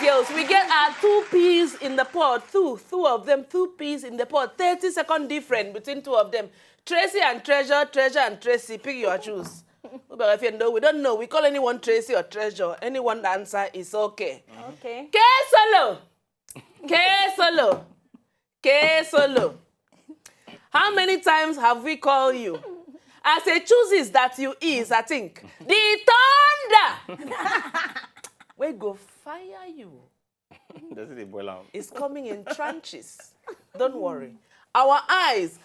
Yells. We get our 2 peas in the pot. Two of them, 2 peas in the pot. 30-second difference between 2 of them. Tracy and Treasure and Tracy. Pick your choose. We don't know. We call anyone Tracy or Treasure. Anyone answer is okay. Okay. K solo. How many times have we called you? As a chooses that you is, I think. The thunder! We go fire you. It's coming in tranches. Don't worry. Our eyes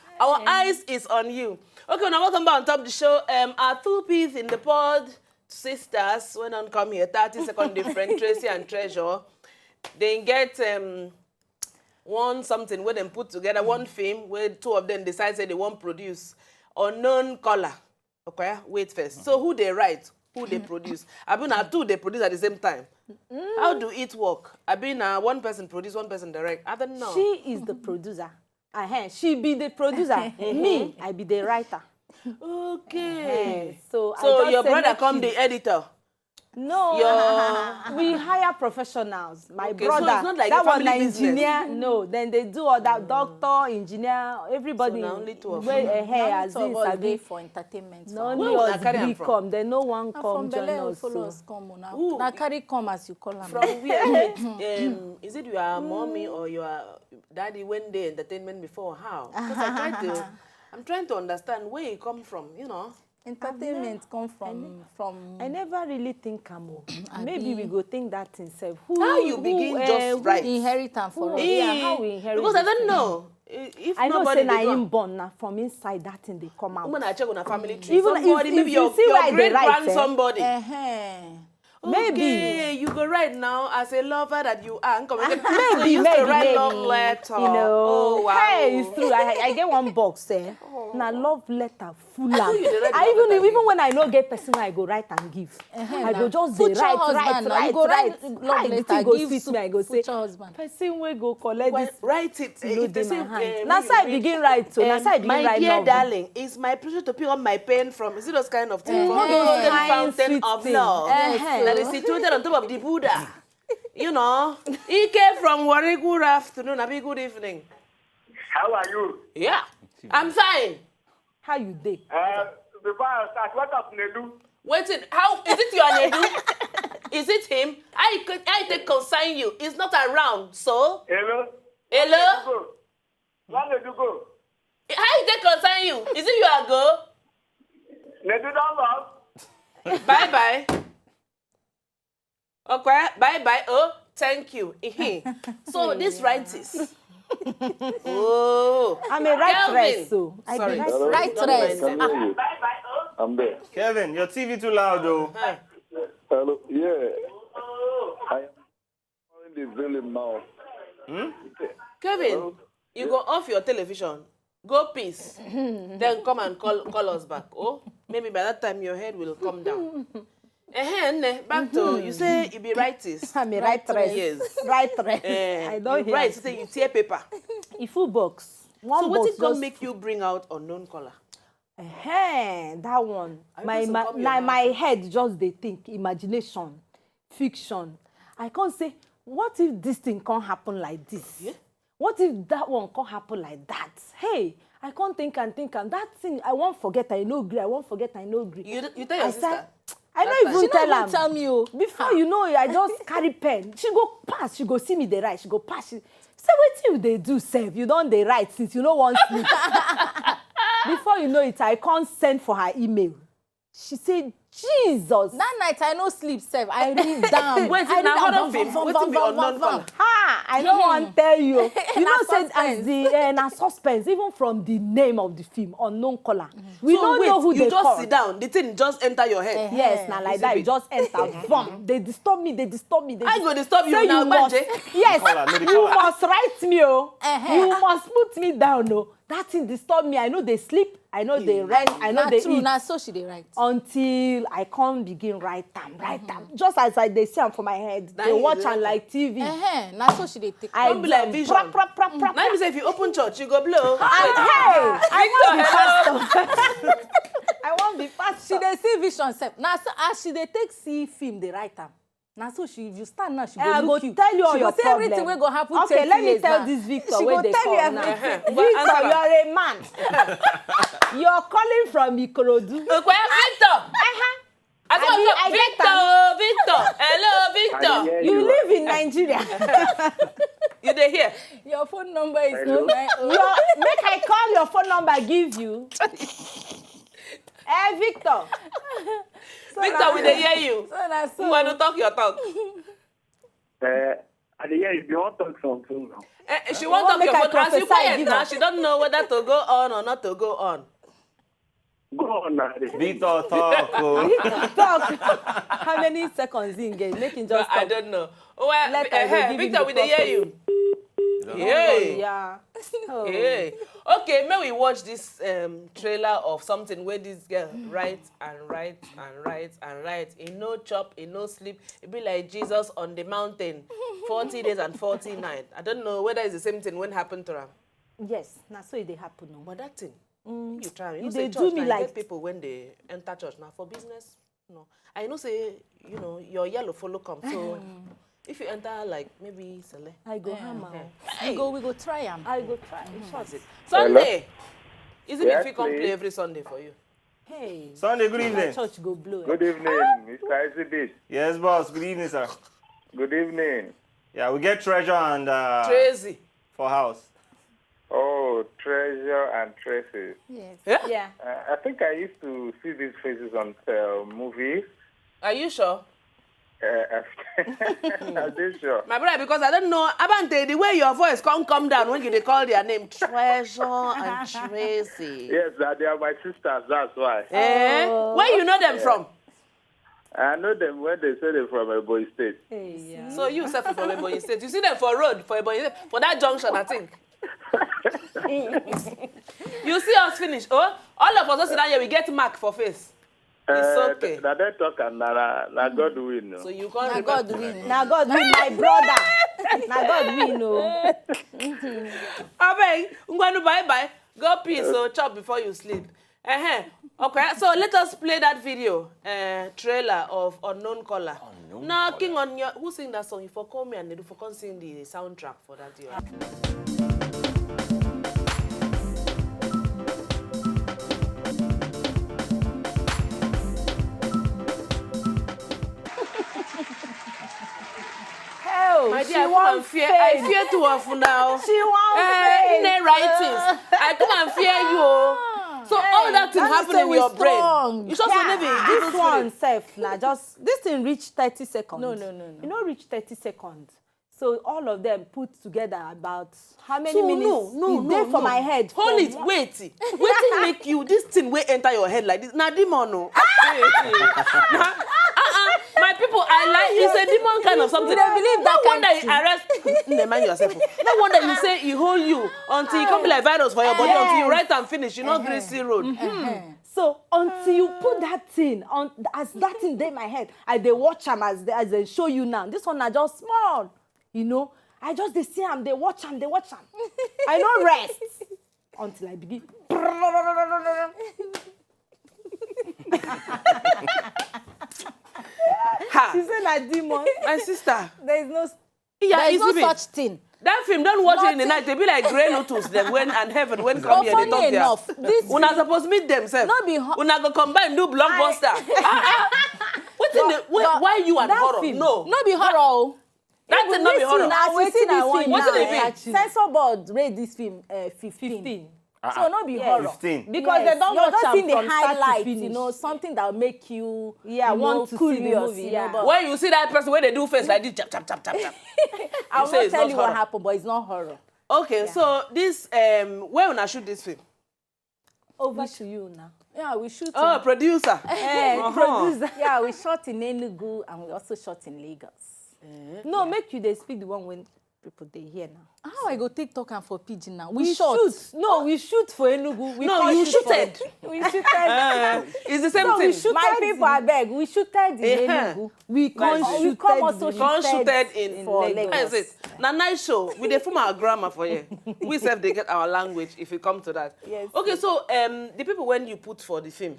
is on you. Okay, now welcome back on top of the show. Our 2 peas in the pod sisters went on come here, 30-second different, Tracy and Treasure. They get one something where they put together, one film where 2 of them decide say they won't produce. Unknown color. Okay, wait first. So who they write? Who they produce? I mean, 2 they produce at the same time. How do it work? I mean, one person produce, one person direct. I don't know. She is the producer. She be the producer. Me, I be the writer. Okay. So your brother come the editor? No, we hire professionals. My brother, so it's not like that a family one business. engineer. No, then they do all that. Doctor, engineer, everybody. So now only 2 of them. As this for entertainment. No, only us we come. Then no one come join us. Now carry come as you call them. From where? Is it your mommy or your daddy went there entertainment before? How? Because I'm trying to understand where you come from. You know. Entertainment come from. I never really think maybe we go think that himself. How you begin just right? Inheritance for us. Yeah, how we inherit. Because I don't know. If I know nobody say na him born na from inside that thing they come out. Woman, I check on a family tree. Even somebody, if maybe you your see why great they write, grand somebody. Maybe Okay, you go right now as a lover that you are. maybe to write love letter. You know. Oh wow. Hey, it's true. I get one box na love letter full am. Even when I no get person I go write and give. I go just dey write. Love letter give sweet me. I go say person wey go collect this. Write it. If they say na so I begin write so na so I begin write. My dear darling, it's my pleasure to pick up my pen from. Is it those kind of things? All those kind fountain of love that is situated on top of the Buddha. You know, Ike from Warri, good afternoon. Abi, good evening. How are you? Yeah, I'm fine. How you dey? Before I start, what up, Nedu? Waiting, how is it your Nedu? Is it him? I take consign you. He's not around, so. Hello? Where did you go? How you take consign you? Is it you are go? Nedu don't love. Bye. Okay, bye. Oh, thank you. So this writes. Oh, I'm a writeress, so sorry. Writeress. Bye. I'm there. Kevin, your TV too loud though. Hello. Yeah. I am in the village now. Kevin, you go off your television. Go peace. Then come and call us back. Oh, maybe by that time your head will come down. Back to you say you be writers. I'm a writeress. Yes. Writeress. I don't you write. Say you tear paper. A full box. One So box what is gonna just make you bring out unknown color? that one. My head just they think imagination, fiction. I can't say what if this thing can't happen like this? Yeah. What if that one can't happen like that? Hey, I can't think and that thing I won't forget. I no agree. You tell your sister. I don't even tell her. Tell me, Before you know it, I just carry pen. She go pass. She go see me they write. She go pass. She say, what you they do, save? You don't they write since you know one sleep. Before you know it, I can't send for her email. She said, Jesus. That night I no sleep, Sef. I read down. Wait, I now hold on, film. Wait till be unknown color. I don't want to tell you. You know, said suspense. as the na suspense, even from the name of the film, unknown color. We don't know who you they just call. sit down. The thing just enter your head. Yes, now like that, you just enter. Boom. They disturb me. I go disturb you Say now, must, Banje. yes, you must write me, you must put me down, That thing disturb me. I know they sleep. I know they rest. I know they eat. Now so she dey write. Until I can't begin write them. Just as they see them for my head. They watch and like TV. Now so she dey take. I Don't be like vision. Now you say if you open church, you go blow. I want to be pastor. I want to be pastor. She dey see vision sef. Na so as she dey take see film dey write am. Na so she if you stand now she go I look go you. tell you all she your go say problem. everything wey go happen Okay, 20 let me years tell now. this Victor She where go they tell call you now. everything. Victor, you're a man. You're calling from Ikorodu. Victor. I get Victor. Hello, Victor. hear You live in Nigeria. You dey here? Your phone number is Hello? 090. Make I call your phone number, give you. Victor. Victor, we dey hear you. So na so. You want to talk your talk? I hear if you want to talk something now. She won't talk make your I phone. As you prophesy, quiet give now, her. she don't know whether to go on or not to go on. Go on now. Victor talk. Oh. Talk. How many seconds in game? Make him just I talk. don't know. Well, Let her go, give him Victor, the we dey hear you. Hey. Yeah. Oh. Hey. Okay, may we watch this trailer of something where this girl writes and writes and writes and writes. In no chop, in no sleep. It be like Jesus on the mountain, 40 days and 40 nights. I don't know whether it's the same thing when happened to her. Yes, now so it dey happen. No. But that thing, you try. You You know, say dey church, do me now, you like- get people when they enter church now for business. No, I know say your yellow follow come. So if you enter like maybe Sele, I go hammer. hey, We go try am. I go try. what's it? Sunday. Is it Yes, if you come please. play every Sunday for you? Hey. Sunday, good My evening. church go blow. Good evening, Mr. Exhibit. Yes, boss. Good evening, sir. Good evening. Yeah, we get treasure and Tracy. for house. Oh, Treasure and Tracy. Yes. Yeah. I think I used to see these faces on movies. Are you sure? I'm just sure. My brother, because I don't know, Abante, the way your voice come down when you call their name, Treasure and Tracy. Yes, they are my sisters, that's why. Where you know them from? I know them when they say they're from Ebonyi State. Hey, yeah. So you yourself from Ebonyi State. You see them for road, for Ebonyi State, for that junction, I think. You see us finish. Oh, all of us sit down here, we get mark for face. It's okay. Now they talk and na God win. No? So you can't Na remember. God win. Now God win, my brother. Now God win, no. Abeg, Ngwanu, bye-bye. Go pee, so chop before you sleep. Okay, so let us play that video, trailer of Unknown Caller. Knocking on your... Who sing that song? You for call me and they do for come sing the soundtrack for that year. Hell, My she dear, I come won't and fear. fail. I fear two of you now. She won't fail. In the writings. I come and fear you. Oh. So all that thing that means happen say in we your brain. strong. You just maybe This one self now just this thing reach 30 seconds. No. You know reach 30 seconds. So all of them put together about how many So minutes? no, It dey for my head. Hold for it, wait. Wetin make you this thing wey enter your head like this? Na demon o. My people, I like it's a demon kind of something. They believe that No wonder he arrest. Never mind yourself. No wonder you say he hold you until he come be like virus for your body until you write and finish. You no gree see road. So until you put that thing on, as that thing dey my head, I dey watch am as they show you now. This one na just small, you know. I just dey see am, dey watch am. I no rest until I begin. Ha! She say na demon. My sister. There is no. Yeah, There is no easy such thing. That film, don't watch it in the night. They be like Grey Lotus, them when and heaven when come here, they funny talk there. enough, this Una supposed to meet themselves. No be Una go combine do blockbuster. Why you and that horror? film- No. No be horror. Oh. That thing not be horror. Now As you see this film What now, did it be? Censor board rate this film 15. So no be horror. 15. Because they don't You're watch just am seeing the from start to highlights, finish. you know, something that will make you, want to see the curious, movie, you yeah. know. But When you see that person where they do face like this, chap, chap, chap, chap, chap. I will say not it's tell not you horror. what happened, but it's not horror. Okay, so this where una shoot this film? Over to you now. Yeah, we shoot. Oh, producer. Producer. Yeah, we shot in Enugu and we also shot in Lagos. No, make you dey speak the one when people dey hear now. How I go take talk and for pidgin now? We shoot. No, we shoot for Enugu. We No, can't you shoot for- shooted. We shooted. It's the same No, thing. we shooted. My people, I beg, we shooted in Enugu. We can't Nice. shoot. We come also Con shooted in in for Lagos. Lagos. That's it. Na nice show. We dey form our grammar for you. We self they get our language if we come to that. Yes. Okay, so the people when you put for the film,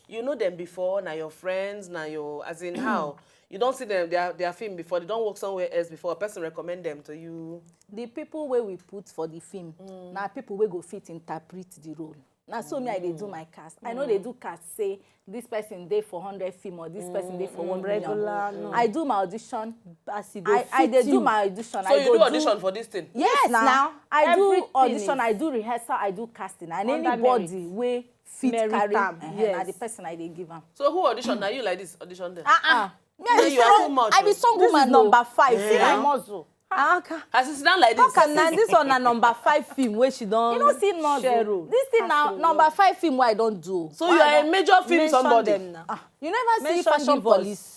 you know them before, now your friends, now your, as in how? You don't see them, their film before, they don't work somewhere else before, a person recommend them to you. The people where we put for the film, now people will go fit interpret the role. Now so me I dey do my cast. I know they do cast say this person dey for 100 film or this person dey for 1 million. Regular, no. I do my audition. As e go I fit dey do you. my audition. So you do audition for this thing? Yes, now I do Everything audition, is I do rehearsal, I do casting, and under anybody merit. wey fit Merit carry am, na yes. the person I dey give am. So who audition? Now you like this audition them? Me No, you are too much. I be song This is woman number 5. See See my my muzzle. As you sit down like this. Talk am this one na number 5 film where she don't. You know see muzzle. This thing now number 5 film where I don't do. So you are a major film mention somebody. them now. You never see Mention Fashion the boss. Police.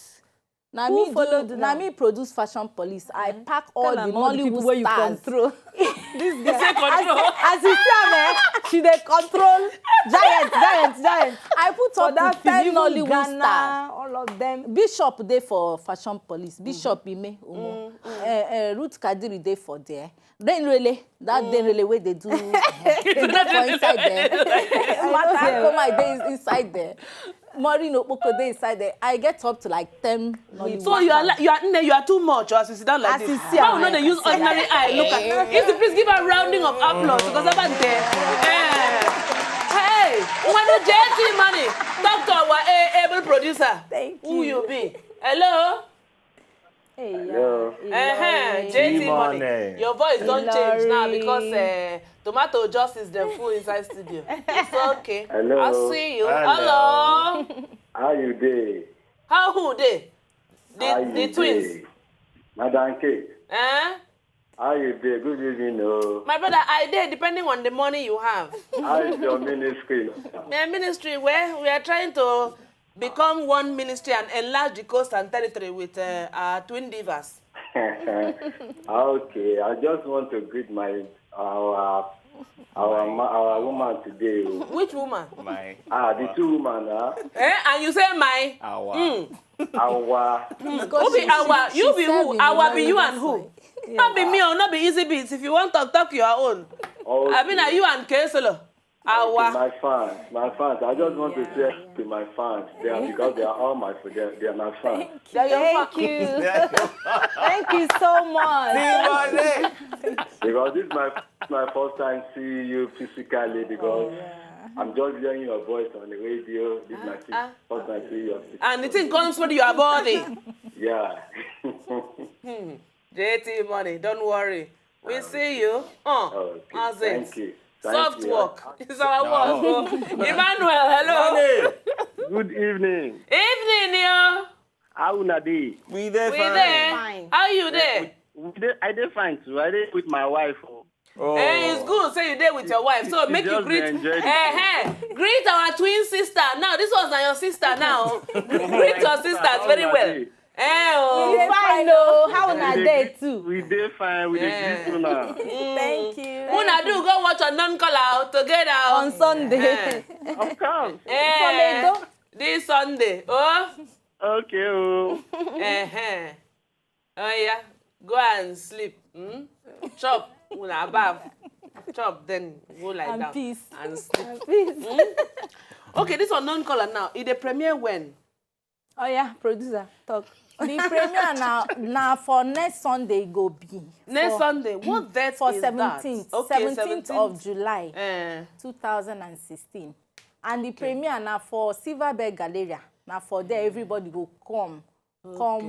Now Who me followed do, now? now me produce Fashion Police. I pack all Tell the am all the people where Nollywood you stars. control. This girl. Say control. As you see am, she dey control giant. I put For up that to film, 10 even Nollywood Ghana, stars. all of them. Bishop dey for Fashion Police. Bishop Ime Umo. Ruth Kadiri dey for there. Then really, that then really where they do for inside there. Matakoma dey inside there. Maureen Okpoko dey inside there. I get up to like 10 Nollywood. So you are too much, or as you sit down like As this. you see Now am, we know they use ordinary eye. Look at. If you please give a rounding of applause because about there. Hey, when the JT money, talk to our able producer. Thank Who you. you be? Hello. Hey, Hello. JT money. Money. Your voice don't change now Hilary. because tomato juice is the full inside studio. It's okay. Hello. I'll see you. Hello. Hello. How you dey? How who they? How The you twins. dey? Madam Kate, Eh? how you dey? Good evening, oh. My brother, I did depending on the money you have. How is your ministry? My ministry, where we are trying to become one ministry and enlarge the coast and territory with our twin divas. Okay, I just want to greet our woman today. Oh. Which woman? My The two women, And you say my. our our Who be our? You be who? Our be you and who? Not be me or not be easy beats. If you want to talk your own. okay. I mean, are you and Kesolo? Our. My fans. I just want to say to my fans, because they are all my fans. Thank you. Thank you so much. Because this is my first time seeing you physically because I'm just hearing your voice on the radio. This is my first time seeing your physically. And the thing comes with your body. Yeah. JT money, don't worry. We see you. Okay. How's it? Thank you. Soft you. work. It's our work. Emmanuel, hello. Good evening. Evening, yo. How una dey? we there We fine. there? Fine. How you there? I dey fine too. I dey with my wife. Oh. Hey, it's good. Say you there with your wife. So She make you just greet. enjoy it. Greet our twin sister. Now this one's not your sister now. Greet your sisters very well. We dey fine o. How una dey too? We dey fine. We dey greet una. Thank you. Una do go watch a non-color together On Sunday. Of course. Edo. This Sunday. Oh. Okay. Oh. Oh yeah. Go and sleep. Chop. Una bath. Chop. Then go like And that. peace. And sleep. Peace. Okay, this one non-color now. It the premiere when? Oh yeah, producer, talk. The premiere now for next Sunday go be. Next for, Sunday. What date for is 17th. that? Okay, 17th of July. 2016. And the premiere now for Silverberg Galleria. Now for there everybody go come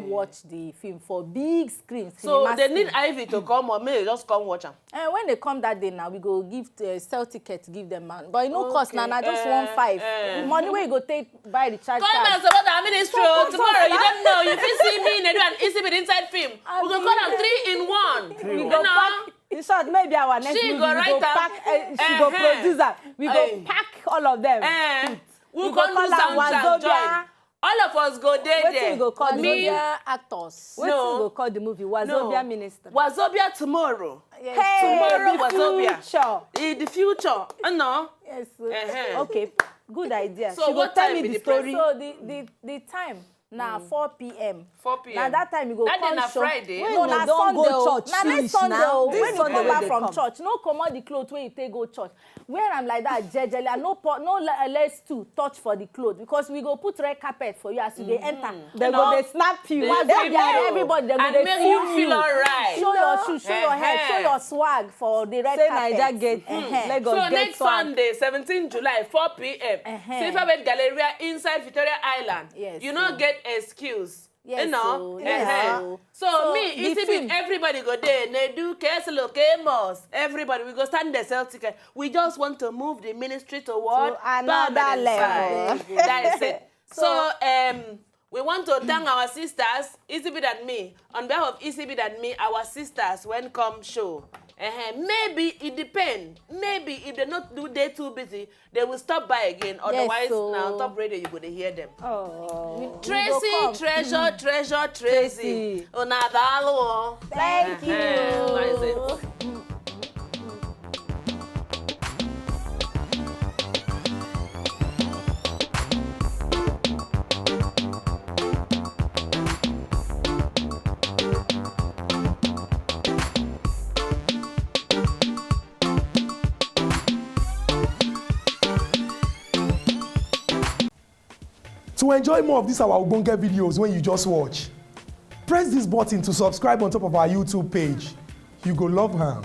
watch the film for big screen. So cinema they screen. need Ivy to come or may they just come watch them? And when they come that day now, we go give sell tickets, give them man. But it no cost now, just 1.5. Money where you go take buy the charge Come card. and support our ministry. Tomorrow, you don't know. You can see me and do an exhibit inside film. We go call them 3 in 1. We You go know? pack. In short, maybe our next She movie go we write go am. pack. She go produce am. We go pack all of them. We go go do call am soundtrack join. Wazobia. All of us go there. Wetin we go call Me, Wazobia actors. Wetin No. we go call the movie? Wazobia Minister. Wazobia tomorrow. Hey, Tomorrow the Wazobia. future. In the future. No. Yes. Uh-huh. Okay. Good idea. So She what go tell time me be the the story. So the time na 4 p.m. 4 p.m. Na that time you go That day come na show. Friday? When No, they na don't go Sunday. Oh. church Na next finish Sunday. now. Oh. This When you Sunday come wey back dey from come. church, no comot the clothes when you take go church. Wear am like that, jejely, and no less to touch for the clothes because we go put red carpet for you as you dey enter. They go dey snap you. Wazobia, everybody they go and dey make see you feel alright. Show your shoes, show your head, show your swag for the red Say carpet. Naija get Lagos So get next swag. Sunday, 17 July, 4 p.m. Silverbird Galleria inside Victoria Island. Yes, You no get excuse. Yes, You know? so, yes, So me, the ECB, film- everybody go there. Nedu, Keselo, Kemos. Everybody, we go stand there, sell ticket. We just want to move the ministry toward To another permanent level. side. That is it. So, we want to thank our sisters, ECB and me. On behalf of ECB and me, our sisters, when come show. Maybe it depends. Maybe if they not do they too busy, they will stop by again. Otherwise, now on top radio you go to hear them. Oh. Tracy, treasure, Tracy. Unadalo. Thank you. That is it. To enjoy more of these our Ogbonge videos when you just watch, press this button to subscribe on top of our YouTube page. You go love her.